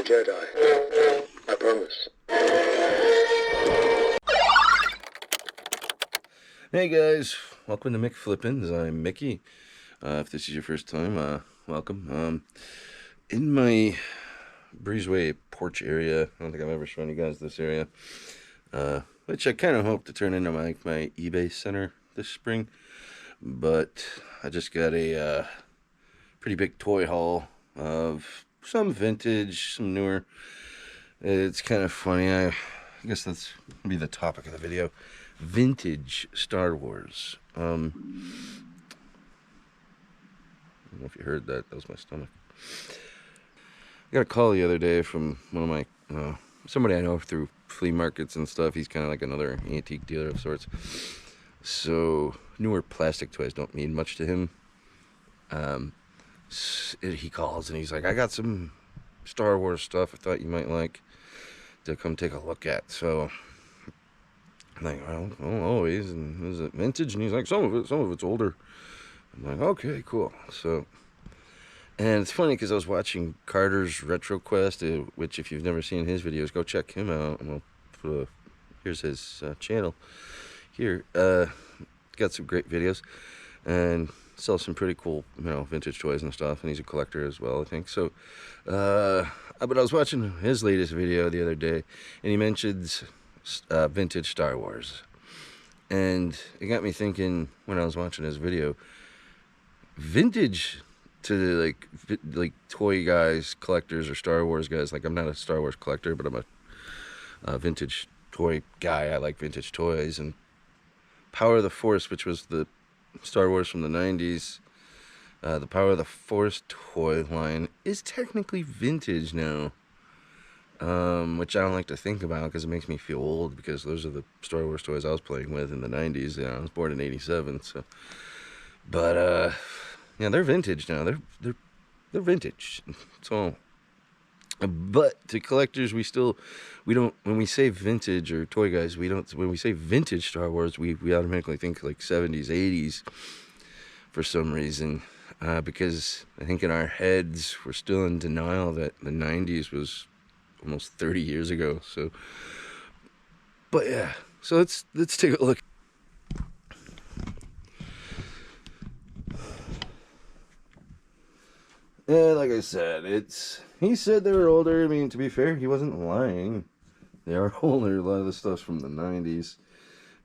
Jedi. I promise. Hey guys, welcome to Mick Flippins. I'm Mickey. If this is your first time, welcome. In my breezeway porch area, I don't think I've ever shown you guys this area, which I kind of hope to turn into my eBay center this spring, but I just got a pretty big toy haul of some vintage, some newer. It's kind of funny. I guess that's gonna be the topic of the video. Vintage Star Wars. I don't know if you heard that. That was my stomach. I got a call the other day from one of my somebody I know through flea markets and stuff. He's kind of like another antique dealer of sorts. So newer plastic toys don't mean much to him. He calls and he's like, I got some Star Wars stuff I thought you might like to come take a look at. So I'm like, well, always. And is it vintage? And he's like, some of it's older. I'm like, okay, cool. So, and it's funny because I was watching Carter's Retro Quest, which if you've never seen his videos, go check him out. And here's his channel here. Got some great videos and sells some pretty cool, vintage toys and stuff. And he's a collector as well, I think. So, but I was watching his latest video the other day, and he mentions vintage Star Wars, and it got me thinking when I was watching his video. Vintage to like toy guys, collectors, or Star Wars guys. Like, I'm not a Star Wars collector, but I'm a vintage toy guy. I like vintage toys. And Power of the Force, which was the Star Wars from the 90s, the Power of the Force toy line is technically vintage now. Which I don't like to think about because it makes me feel old, because those are the Star Wars toys I was playing with in the 90s. I was born in 87, so. But, yeah, they're vintage now. They're vintage. So, but to collectors, we don't, when we say vintage, or toy guys, when we say vintage Star Wars, we automatically think like 70s, 80s for some reason. Because I think in our heads, we're still in denial that the 90s was almost 30 years ago. So, but yeah, so let's take a look. Yeah, like I said, he said they were older. I mean, to be fair, he wasn't lying. They are older. A lot of the stuff's from the 90s.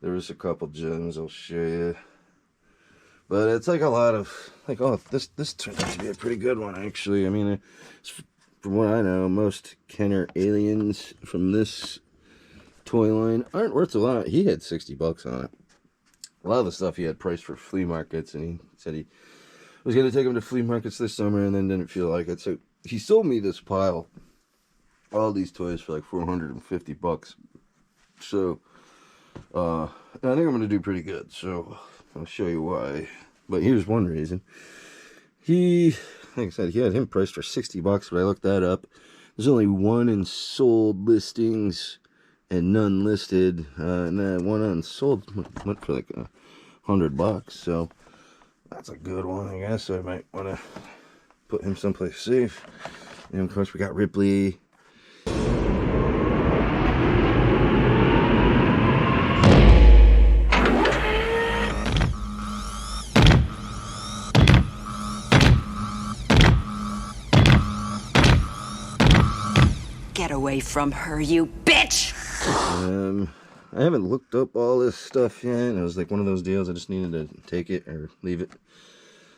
There was a couple gems I'll show you, but it's like a lot of like, oh, this turned out to be a pretty good one, actually. I mean, from what I know, most Kenner aliens from this toy line aren't worth a lot. He had $60 on it. A lot of the stuff he had priced for flea markets, and he said he was going to take them to flea markets this summer and then didn't feel like it. So he sold me this pile, all these toys, for like $450. So, I think I'm going to do pretty good. So I'll show you why. But here's one reason. Like I said, he had him priced for $60, but I looked that up. There's only one in sold listings and none listed. And then one unsold went for like $100. So that's a good one, I guess. So I might want to put him someplace safe. And of course, we got Ripley. Get away from her, you bitch! I haven't looked up all this stuff yet. It was like one of those deals. I just needed to take it or leave it.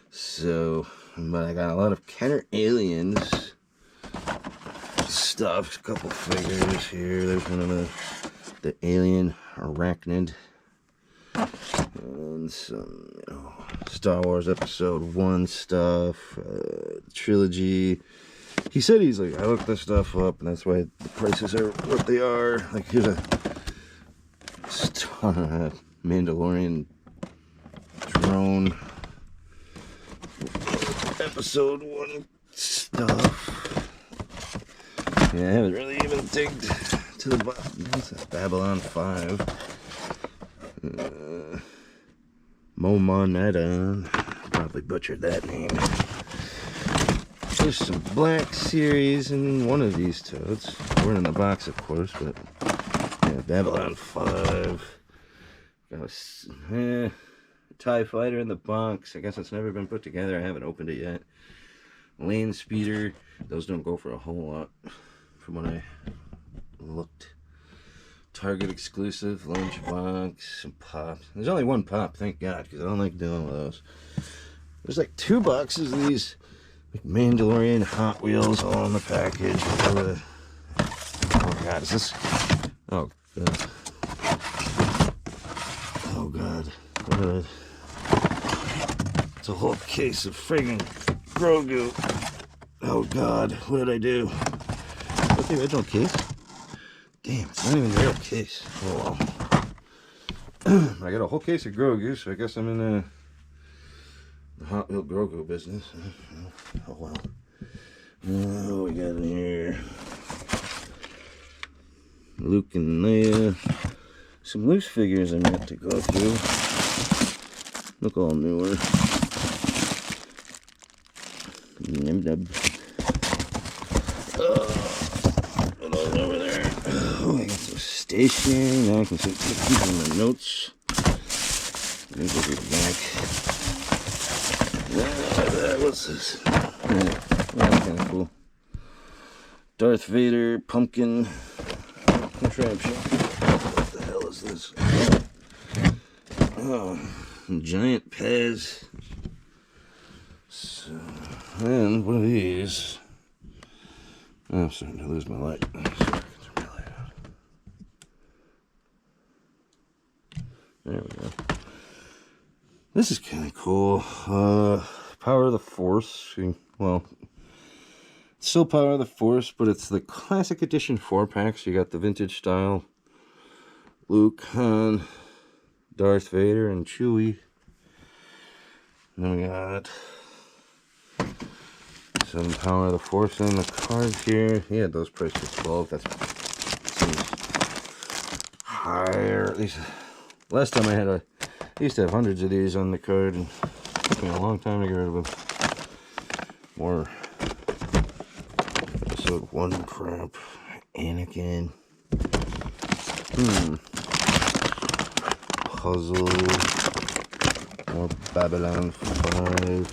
So, but I got a lot of Kenner aliens stuff. A couple figures here. There's one of the alien arachnid. And some, Star Wars Episode 1 stuff. Trilogy. He said, he's like, I looked this stuff up, and that's why the prices are what they are. Like, here's a Mandalorian drone Episode 1 stuff. Yeah, I haven't really even digged to the bottom. That's Babylon 5. Momonetta. Probably butchered that name. There's some Black Series in one of these totes. We're in the box, of course, but yeah, Babylon 5. Got a TIE Fighter in the box. I guess it's never been put together. I haven't opened it yet. Land Speeder. Those don't go for a whole lot from when I looked. Target exclusive, lunchbox, some pops. There's only one pop, thank God, because I don't like dealing with those. There's like 2 boxes of these like Mandalorian Hot Wheels all in the package. Oh God, is this? Oh God. Oh God. What? It's a whole case of friggin' Grogu. Oh God, what did I do? What's the original case? Damn, it's not even the real case. Oh well. I got a whole case of Grogu, so I guess I'm in the Hot Wheel Grogu business. Oh well. What we got in here? Luke and Leia. Some loose figures I meant to go through. Look all newer. Nib-nub. What all over there? Oh, I got some stationery. Now I can keep my notes. Let me go through the back. What's this? Yeah, that's kind of cool. Darth Vader pumpkin contraption. What the hell is this? Oh, giant Pez. So, and what are these? Oh, I'm starting to lose my light. There we go. This is kind of cool. Power of the Force. Well, it's still Power of the Force, but it's the Classic Edition 4-pack. So you got the vintage style Luke, Han, Darth Vader, and Chewie. And then we got some Power of the Force in the cards here. Yeah, those priced for 12. That seems higher. At least last time I used to have hundreds of these on the card, and it took me a long time to get rid of them. More episode 1 crap. Anakin. Puzzle. More Babylon 5.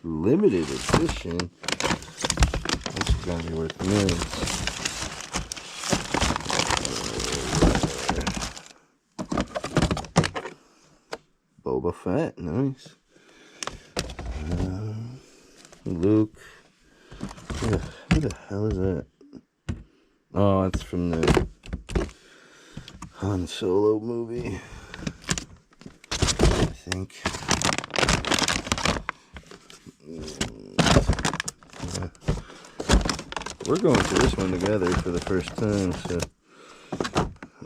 Limited edition. This is gonna be worth millions. Boba Fett, nice. Luke. Who the hell is that? Oh, it's from the Han Solo movie, I think. Yeah. We're going through this one together for the first time, so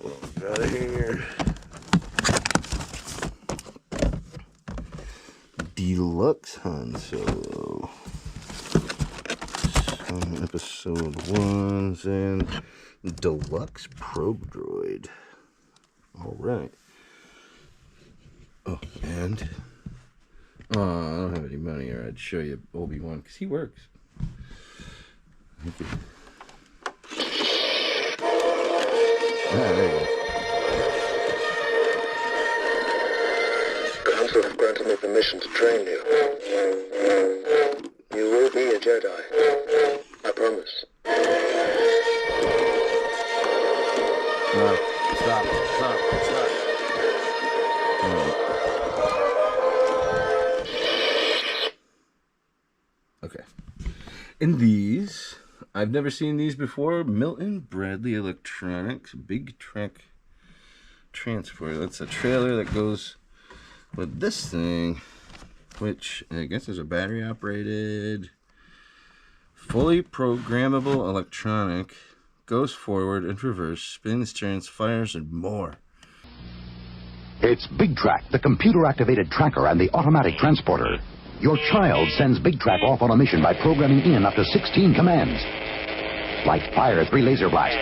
what we got here? Deluxe Han Solo. Some episode 1s and Deluxe Probe Droid. Alright. Oh, and I don't have any money, or I'd show you Obi-Wan, because he works. Thank you. Ah, there you The Council have granted me permission to train you. You will be a Jedi. I promise. No, stop. Okay. And these, I've never seen these before. Milton Bradley Electronics Big Trek Transporter. That's a trailer that goes with this thing, which I guess is a battery operated, fully programmable electronic, goes forward and reverse, spins, turns, fires, and more. It's Big Track, the computer-activated tracker and the automatic transporter. Your child sends Big Track off on a mission by programming in up to 16 commands. Like fire 3 laser blasts.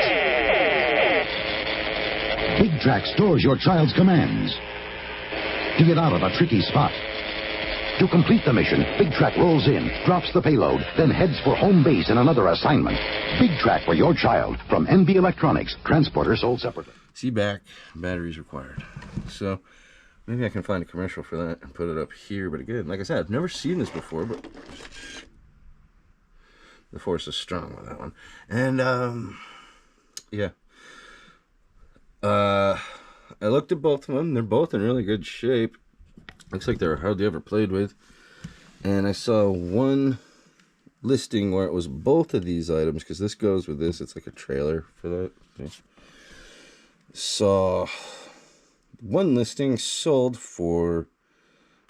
Big Track stores your child's commands to get out of a tricky spot. To complete the mission, Big Track rolls in, drops the payload, then heads for home base in another assignment. Big Track for your child from NB Electronics. Transporter sold separately. See back, batteries required. So maybe I can find a commercial for that and put it up here. But again, like I said, I've never seen this before, but the force is strong with that one. And yeah. I looked at both of them. They're both in really good shape. Looks like they were hardly ever played with. And I saw one listing where it was both of these items, because this goes with this. It's like a trailer for that. Okay. Saw one listing sold for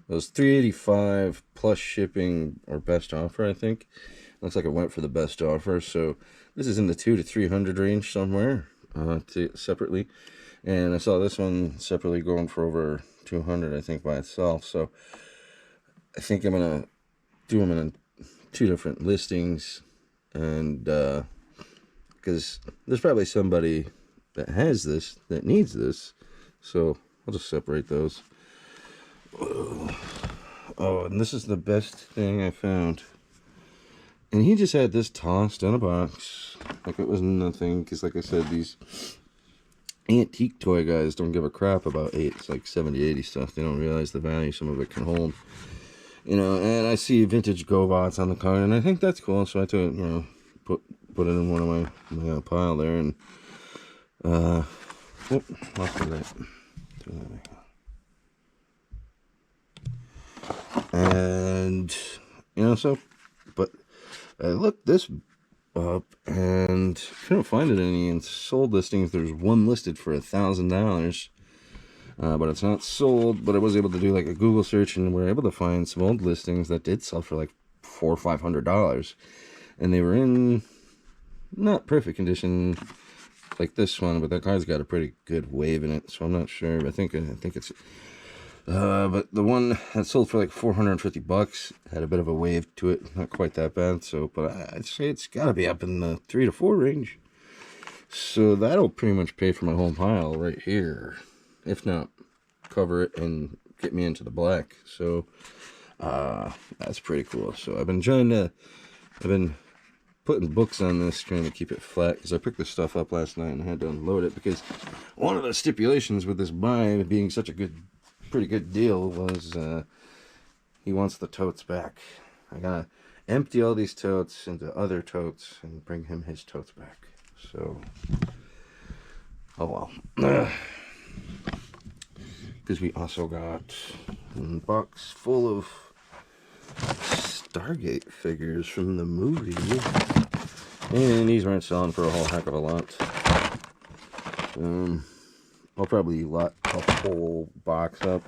those $385 plus shipping or best offer, I think. Looks like it went for the best offer. So this is in the $200 to $300 range somewhere separately. And I saw this one separately going for over $200, I think, by itself. So I think I'm going to do them in two different listings. And because there's probably somebody that has this, that needs this. So I'll just separate those. Oh, and this is the best thing I found. And he just had this tossed in a box like it was nothing. Because like I said, these antique toy guys don't give a crap about it's like 70, 80 stuff. They don't realize the value some of it can hold. You know, and I see vintage GoBots on the card, and I think that's cool. So I took, you know, put it in one of my pile there, and whoop, lost that. And you know, so, but I looked this up and couldn't find it any in sold listings. There's one listed for $1,000, but it's not sold. But I was able to do like a Google search, and we're able to find some old listings that did sell for like $400 or $500, and they were in not perfect condition like this one, but that card's got a pretty good wave in it, so I'm not sure. I think it's but the one that sold for like $450 had a bit of a wave to it, not quite that bad. So, but I'd say it's got to be up in the 3 to 4 range. So that'll pretty much pay for my whole pile right here, if not cover it and get me into the black. So that's pretty cool. So I've been putting books on this, trying to keep it flat, because I picked this stuff up last night and I had to unload it, because one of the stipulations with this buy being such a pretty good deal was he wants the totes back. I gotta empty all these totes into other totes and bring him his totes back. So, oh well. Because we also got a box full of Stargate figures from the movie, and these weren't selling for a whole heck of a lot. I'll probably lot a whole box up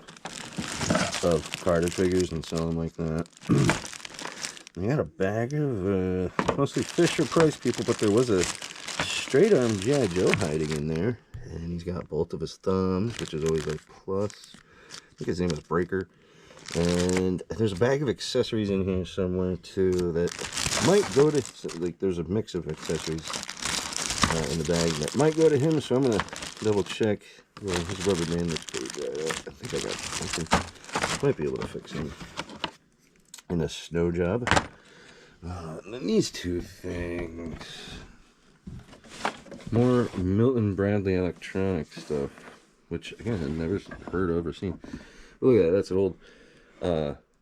of carded figures and sell them like that. We got a bag of mostly Fisher Price people, but there was a straight arm G.I. Joe hiding in there, and he's got both of his thumbs, which is always like plus. I think his name is Breaker. And there's a bag of accessories in here somewhere too that might go to, like, there's a mix of accessories in the bag that might go to him, so I'm gonna double check. Well, his rubber band looks pretty good. I think I got something. Might be able to fix him in a snow job. And then these two things, more Milton Bradley electronic stuff, which again I've never heard of or seen. Look at that, that's an old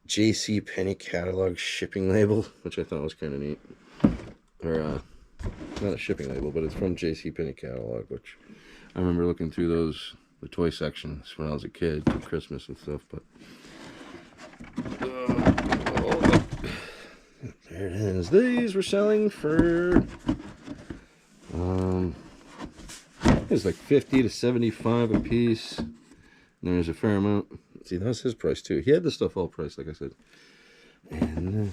J.C. Penney catalog shipping label, which I thought was kind of neat. Or not a shipping label, but it's from J.C. Penney catalog, which I remember looking through those, the toy sections when I was a kid for Christmas and stuff. But there it is. These were selling for it was like 50 to 75 a piece. And there's a fair amount. See, that was his price too. He had this stuff all priced, like I said. And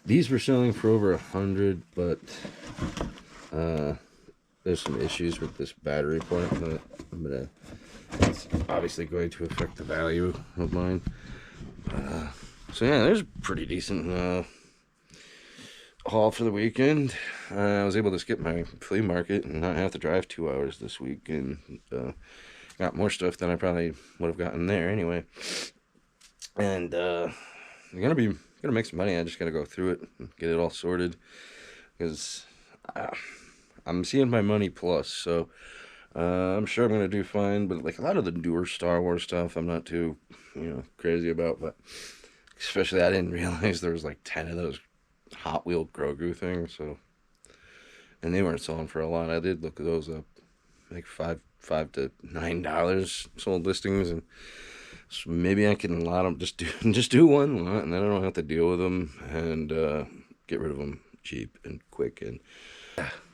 these were selling for over 100, but there's some issues with this battery part. It's obviously going to affect the value of mine. So yeah, there's a pretty decent haul for the weekend. I was able to skip my flea market and not have to drive 2 hours this week, and got more stuff than I probably would have gotten there anyway. And I'm gonna make some money. I just gotta go through it and get it all sorted, because I'm seeing my money plus, so I'm sure I'm gonna do fine. But like a lot of the newer Star Wars stuff, I'm not too, crazy about. But especially, I didn't realize there was like 10 of those Hot Wheel Grogu things. So, and they weren't selling for a lot. I did look those up, like $5 to $9 sold listings, and so maybe I can lot them, just do one lot, and then I don't have to deal with them and get rid of them cheap and quick. And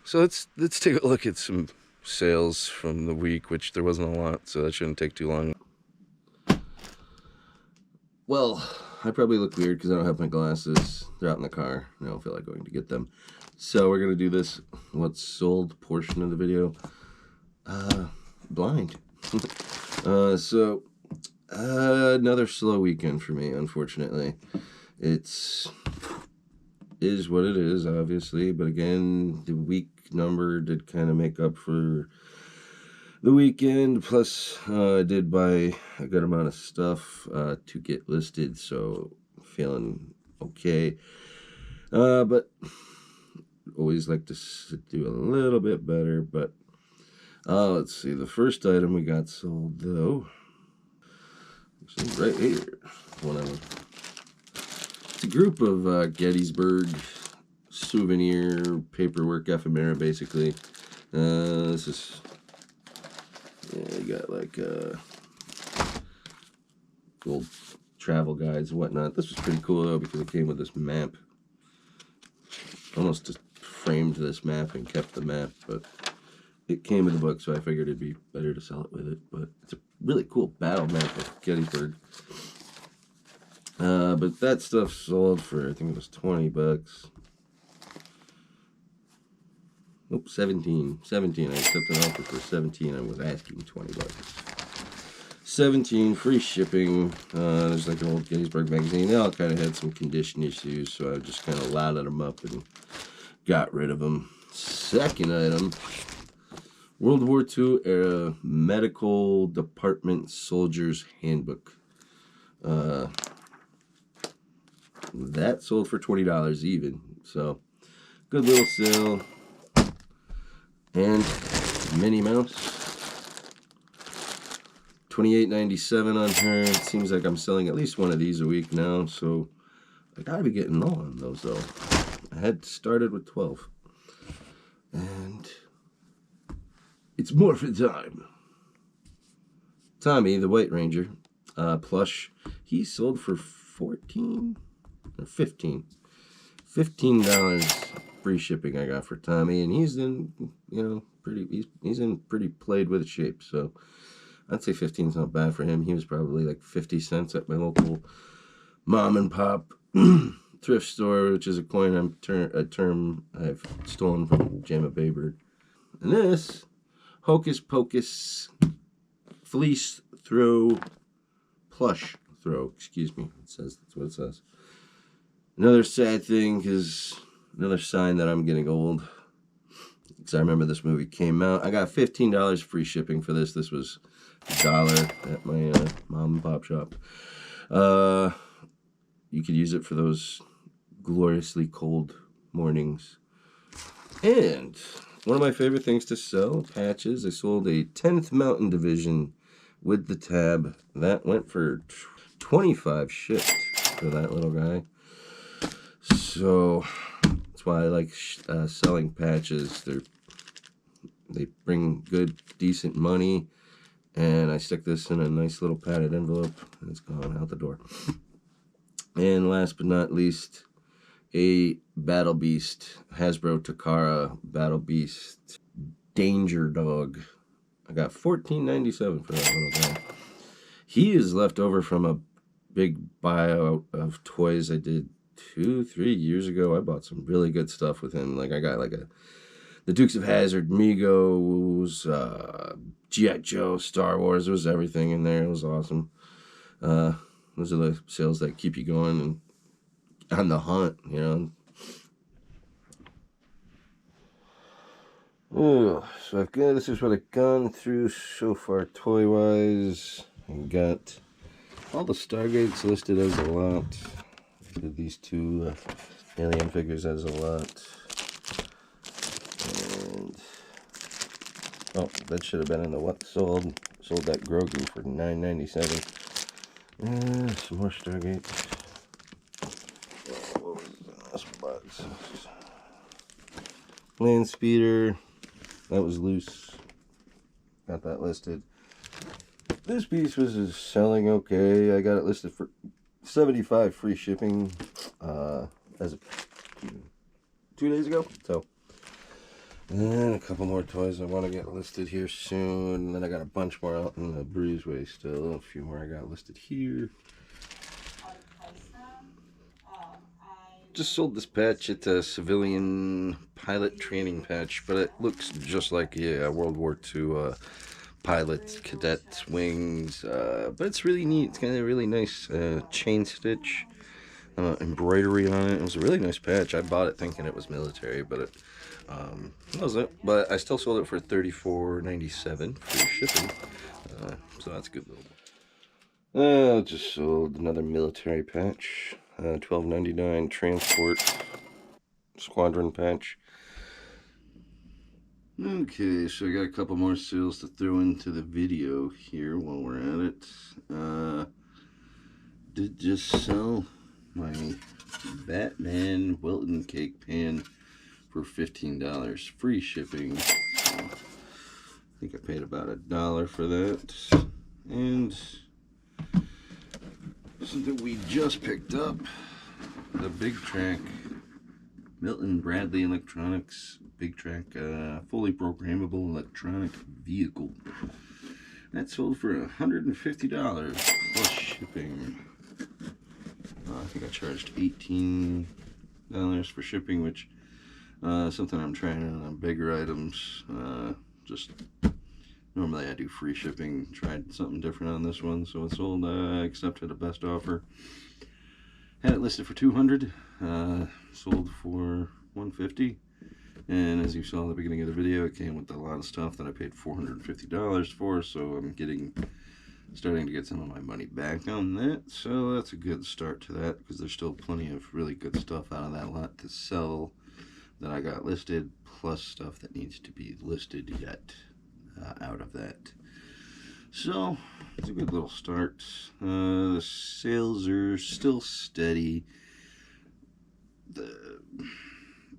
so let's take a look at some sales from the week, which there wasn't a lot, so that shouldn't take too long. Well, I probably look weird because I don't have my glasses. They're out in the car, and I don't feel like going to get them. So we're gonna do this what's sold portion of the video blind. So another slow weekend for me, unfortunately. Is what it is, obviously, but again, the week number did kind of make up for the weekend. Plus, I did buy a good amount of stuff to get listed, so feeling okay. But always like to do a little bit better. But let's see. The first item we got sold, though, right here. It's a group of Gettysburg souvenir paperwork ephemera, basically. This is, you got like old travel guides and whatnot. This was pretty cool though, because it came with this map. Almost just framed this map and kept the map, but it came in the book, so I figured it'd be better to sell it with it. But it's a really cool battle map of Gettysburg. But that stuff sold for, I think it was $20. Nope, 17. I accepted an offer for 17. I was asking $20. 17, free shipping. There's like an old Gettysburg magazine. They all kind of had some condition issues, so I just kind of louded them up and got rid of them. Second item, World War II era medical department soldier's handbook. That sold for $20 even. So, good little sale. And Minnie Mouse. $28.97 on her. It seems like I'm selling at least one of these a week now, so I gotta be getting low on those though. I had started with 12. And it's morphin' time. Tommy, the White Ranger, plush, he sold for 14 or 15. $15 free shipping I got for Tommy, and he's in, he's in pretty played with shape, so I'd say 15 is not bad for him. He was probably like 50 cents at my local mom and pop thrift store, which is a term I've stolen from Jamma Baybird. And this Hocus Pocus fleece plush throw, excuse me. That's what it says. Another sad thing, because another sign that I'm getting old. Because I remember this movie came out. I got $15 free shipping for this. This was $1 at my mom and pop shop. You could use it for those gloriously cold mornings. And one of my favorite things to sell, patches. I sold a 10th Mountain Division with the tab. That went for 25 shipped for that little guy. So that's why I like selling patches. They bring good, decent money. And I stick this in a nice little padded envelope, and it's gone out the door. And last but not least, a Battle Beast, Hasbro Takara Battle Beast Danger Dog. I got $14.97 for that little guy. He is left over from a big buyout of toys I did 2-3 years ago. I bought some really good stuff with him. Like I got like the Dukes of Hazzard, Migos, G.I. Joe, Star Wars. There was everything in there. It was awesome. Those are the sales that keep you going and on the hunt, Oh, so this is what I've gone through so far toy-wise. I got all the Stargates listed as a lot. these two alien figures as a lot. And oh, that should have been in the what sold. Sold that Grogu for $9.97. Some more Stargate. What was this box? Land Speeder. That was loose. Got that listed. This piece was selling okay. I got it listed for $75 free shipping as of 2 days ago. So, and a couple more toys I want to get listed here soon. And then I got a bunch more out in the breezeway still. A few more I got listed here. Just sold this patch. It's a civilian pilot training patch, but it looks just like World War II pilot cadet wings. But it's really neat. It's got a really nice chain stitch embroidery on it. It was a really nice patch. I bought it thinking it was military, but it wasn't. But I still sold it for $34.97 free shipping. So that's a good little. Just sold another military patch. $12.99 transport squadron patch. Okay, so I got a couple more sales to throw into the video here while we're at it. Did just sell my Batman Wilton cake pan for $15 free shipping. So I think I paid about $1 for that. And something we just picked up, the Big Track Milton Bradley Electronics Big Track fully programmable electronic vehicle. That sold for $150 plus shipping. I think I charged $18 for shipping, which something I'm trying on bigger items. Just normally I do free shipping. Tried something different on this one, so it sold. Accepted a best offer. Had it listed for $200. Sold for $150. And as you saw at the beginning of the video, it came with a lot of stuff that I paid $450 for. So I'm starting to get some of my money back on that. So that's a good start to that, because there's still plenty of really good stuff out of that lot to sell that I got listed, plus stuff that needs to be listed yet out of that. So it's a good little start. The sales are still steady,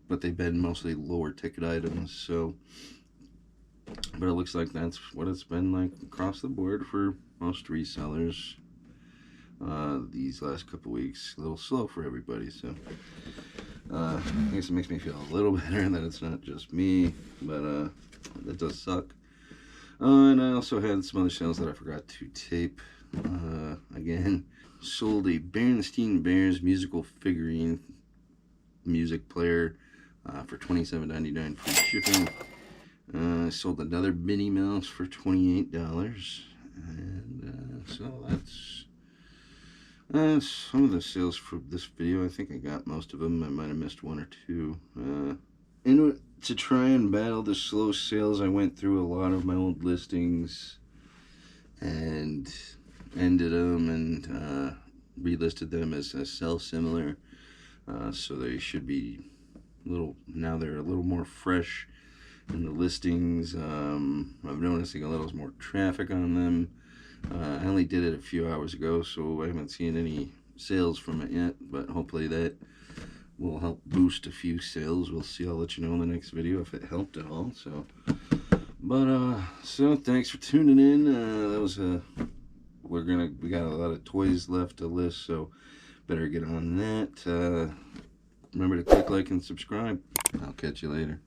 but they've been mostly lower ticket items. So, but it looks like that's what it's been like across the board for most resellers these last couple weeks. A little slow for everybody, so I guess it makes me feel a little better that it's not just me, but it does suck. And I also had some other sales that I forgot to tape. Again, sold a Berenstain Bears musical figurine music player for $27.99 free shipping. I sold another Minnie Mouse for $28, and so that's some of the sales for this video. I think I got most of them. I might have missed one or two. And to try and battle the slow sales, I went through a lot of my old listings and ended them and relisted them as a sell similar. So they should be now they're a little more fresh in the listings. I'm noticing a little more traffic on them. I only did it a few hours ago, so I haven't seen any sales from it yet, but hopefully that will help boost a few sales. We'll see. I'll let you know in the next video if it helped at all. So, but so thanks for tuning in. That was we got a lot of toys left to list, so better get on that. Remember to click like and subscribe. I'll catch you later.